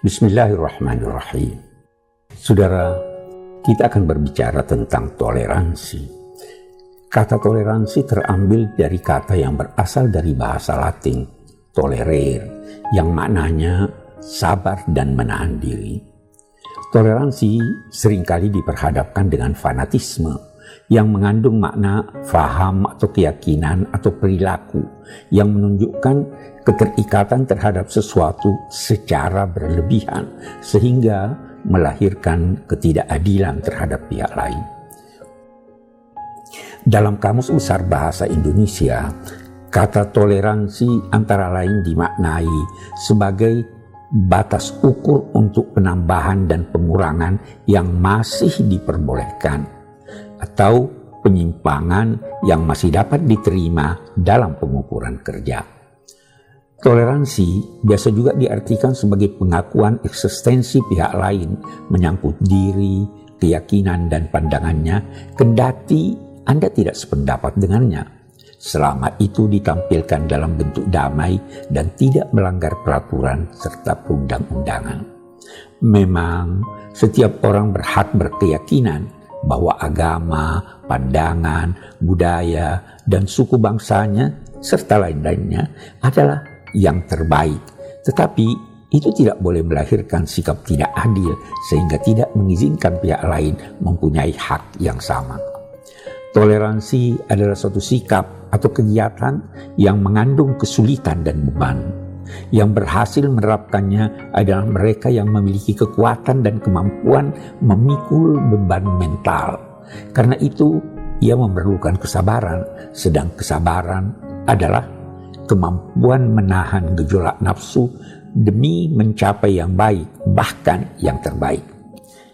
Bismillahirrahmanirrahim. Saudara, kita akan berbicara tentang toleransi. Kata toleransi terambil dari kata yang berasal dari bahasa Latin, tolerare, yang maknanya sabar dan menahan diri. Toleransi seringkali diperhadapkan dengan fanatisme yang mengandung makna faham atau keyakinan atau perilaku yang menunjukkan keterikatan terhadap sesuatu secara berlebihan sehingga melahirkan ketidakadilan terhadap pihak lain. Dalam Kamus Besar Bahasa Indonesia, kata toleransi antara lain dimaknai sebagai batas ukur untuk penambahan dan pengurangan yang masih diperbolehkan atau penyimpangan yang masih dapat diterima dalam pengukuran kerja. Toleransi biasa juga diartikan sebagai pengakuan eksistensi pihak lain menyangkut diri, keyakinan, dan pandangannya, kendati Anda tidak sependapat dengannya, selama itu ditampilkan dalam bentuk damai dan tidak melanggar peraturan serta perundang-undangan. Memang setiap orang berhak berkeyakinan bahwa agama, pandangan, budaya, dan suku bangsanya serta lain-lainnya adalah yang terbaik, tetapi itu tidak boleh melahirkan sikap tidak adil sehingga tidak mengizinkan pihak lain mempunyai hak yang sama. Toleransi adalah suatu sikap atau kegiatan yang mengandung kesulitan dan beban. Yang berhasil menerapkannya adalah mereka yang memiliki kekuatan dan kemampuan memikul beban mental. Karena itu, ia memerlukan kesabaran, sedang kesabaran adalah kemampuan menahan gejolak nafsu demi mencapai yang baik, bahkan yang terbaik.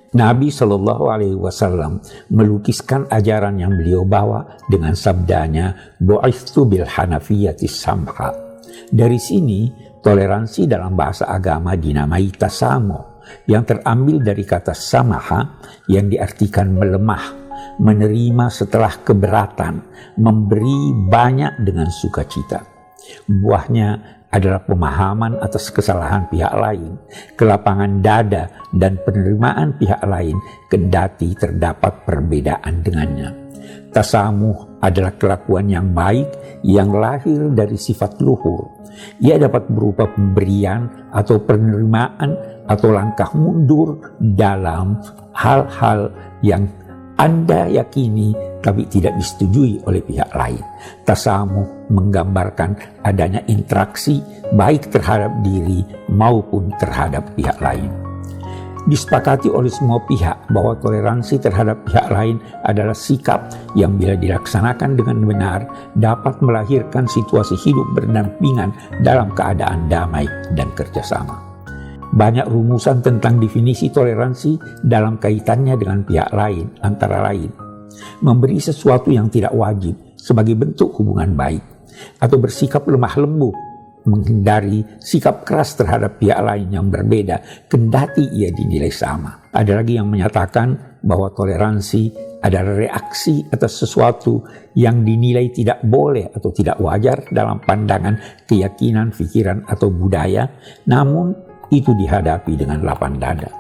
Nabi SAW melukiskan ajaran yang beliau bawa dengan sabdanya, "Bu'itsu bil hanafiyatis samha." Dari sini, toleransi dalam bahasa agama dinamai tasamuh, yang terambil dari kata samaha yang diartikan melemah, menerima setelah keberatan, memberi banyak dengan sukacita. Buahnya adalah pemahaman atas kesalahan pihak lain, kelapangan dada, dan penerimaan pihak lain kendati terdapat perbedaan dengannya. Tasamuh adalah kelakuan yang baik yang lahir dari sifat luhur. Ia dapat berupa pemberian atau penerimaan atau langkah mundur dalam hal-hal yang Anda yakini tapi tidak disetujui oleh pihak lain. Tasamuh menggambarkan adanya interaksi baik terhadap diri maupun terhadap pihak lain. Disepakati oleh semua pihak bahwa toleransi terhadap pihak lain adalah sikap yang bila dilaksanakan dengan benar dapat melahirkan situasi hidup berdampingan dalam keadaan damai dan kerjasama. Banyak rumusan tentang definisi toleransi dalam kaitannya dengan pihak lain, antara lain memberi sesuatu yang tidak wajib sebagai bentuk hubungan baik, atau bersikap lemah lembut, menghindari sikap keras terhadap pihak lain yang berbeda, kendati ia dinilai sama. Ada lagi yang menyatakan bahwa toleransi adalah reaksi atas sesuatu yang dinilai tidak boleh atau tidak wajar dalam pandangan, keyakinan, pikiran, atau budaya, namun itu dihadapi dengan lapang dada.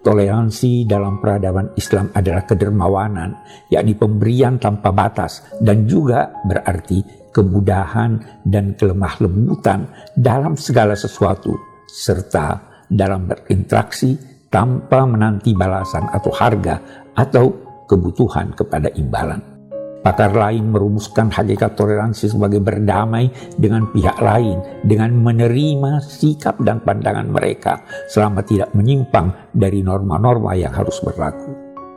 Toleransi dalam peradaban Islam adalah kedermawanan, yakni pemberian tanpa batas, dan juga berarti kemudahan dan kelemah lembutan dalam segala sesuatu, serta dalam berinteraksi tanpa menanti balasan atau harga atau kebutuhan kepada imbalan. Pakar lain merumuskan hakikat toleransi sebagai berdamai dengan pihak lain dengan menerima sikap dan pandangan mereka selama tidak menyimpang dari norma-norma yang harus berlaku.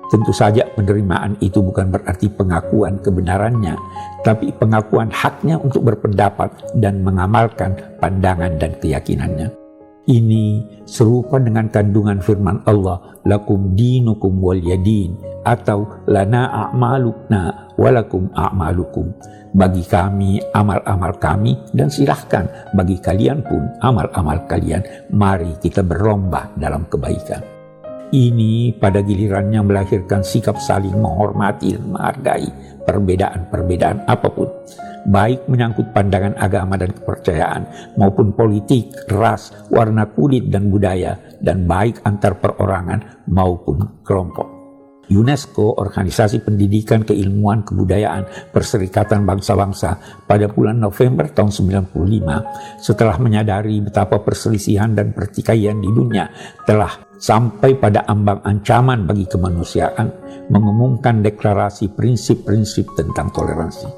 Tentu saja penerimaan itu bukan berarti pengakuan kebenarannya, tapi pengakuan haknya untuk berpendapat dan mengamalkan pandangan dan keyakinannya. Ini serupa dengan kandungan firman Allah, "Lakum dinukum waliyadin," atau "Lana a'malukna walakum a'malukum." Bagi kami amal-amal kami dan silahkan bagi kalian pun amal-amal kalian. Mari kita berlomba dalam kebaikan. Ini pada gilirannya melahirkan sikap saling menghormati dan menghargai perbedaan-perbedaan apapun. baik menyangkut pandangan agama dan kepercayaan, maupun politik, ras, warna kulit dan budaya, dan baik antar perorangan maupun kelompok. UNESCO, Organisasi Pendidikan, Keilmuan, Kebudayaan, Perserikatan Bangsa-Bangsa, pada bulan November tahun 1995, setelah menyadari betapa perselisihan dan pertikaian di dunia telah sampai pada ambang ancaman bagi kemanusiaan, mengumumkan deklarasi prinsip-prinsip tentang toleransi.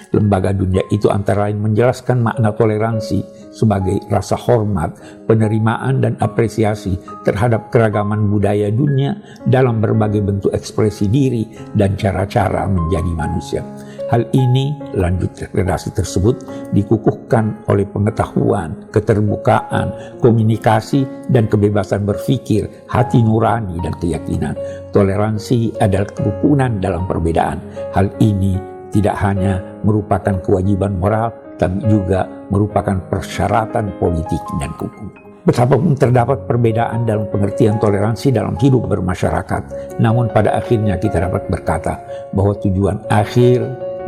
Lembaga dunia itu antara lain menjelaskan makna toleransi sebagai rasa hormat, penerimaan dan apresiasi terhadap keragaman budaya dunia dalam berbagai bentuk ekspresi diri dan cara-cara menjadi manusia. Hal ini, lanjut deklarasi tersebut, dikukuhkan oleh pengetahuan, keterbukaan, komunikasi, dan kebebasan berpikir, hati nurani, dan keyakinan. Toleransi adalah kerukunan dalam perbedaan. Hal ini tidak hanya merupakan kewajiban moral, tapi juga merupakan persyaratan politik dan hukum. Betapapun terdapat perbedaan dalam pengertian toleransi dalam hidup bermasyarakat, namun pada akhirnya kita dapat berkata bahwa tujuan akhir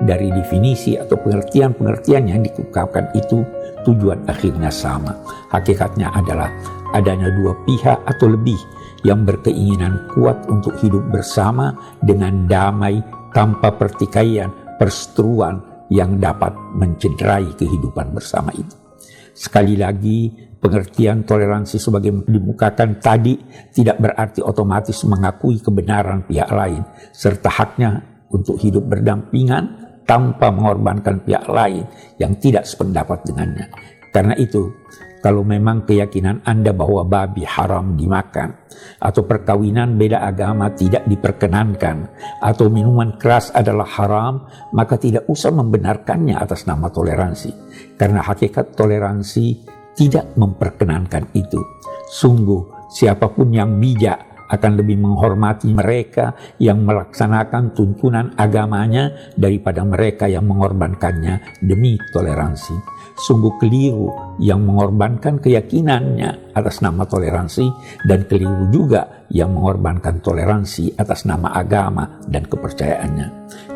dari definisi atau pengertian-pengertian yang dikemukakan itu, tujuan akhirnya sama. Hakikatnya adalah adanya dua pihak atau lebih yang berkeinginan kuat untuk hidup bersama dengan damai tanpa pertikaian, perseteruan yang dapat mencederai kehidupan bersama itu. Sekali lagi, pengertian toleransi sebagai dimukakan tadi tidak berarti otomatis mengakui kebenaran pihak lain serta haknya untuk hidup berdampingan tanpa mengorbankan pihak lain yang tidak sependapat dengannya. Karena itu, kalau memang keyakinan Anda bahwa babi haram dimakan, atau perkawinan beda agama tidak diperkenankan, atau minuman keras adalah haram, maka tidak usah membenarkannya atas nama toleransi. Karena hakikat toleransi tidak memperkenankan itu. Sungguh, siapapun yang bijak akan lebih menghormati mereka yang melaksanakan tuntunan agamanya daripada mereka yang mengorbankannya demi toleransi. Sungguh keliru yang mengorbankan keyakinannya atas nama toleransi, dan keliru juga yang mengorbankan toleransi atas nama agama dan kepercayaannya.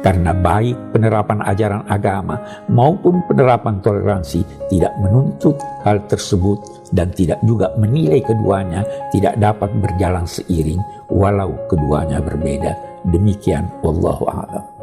Karena baik penerapan ajaran agama maupun penerapan toleransi tidak menuntut hal tersebut dan tidak juga menilai keduanya tidak dapat berjalan seiring walau keduanya berbeda. Demikian, wallahu a'lam.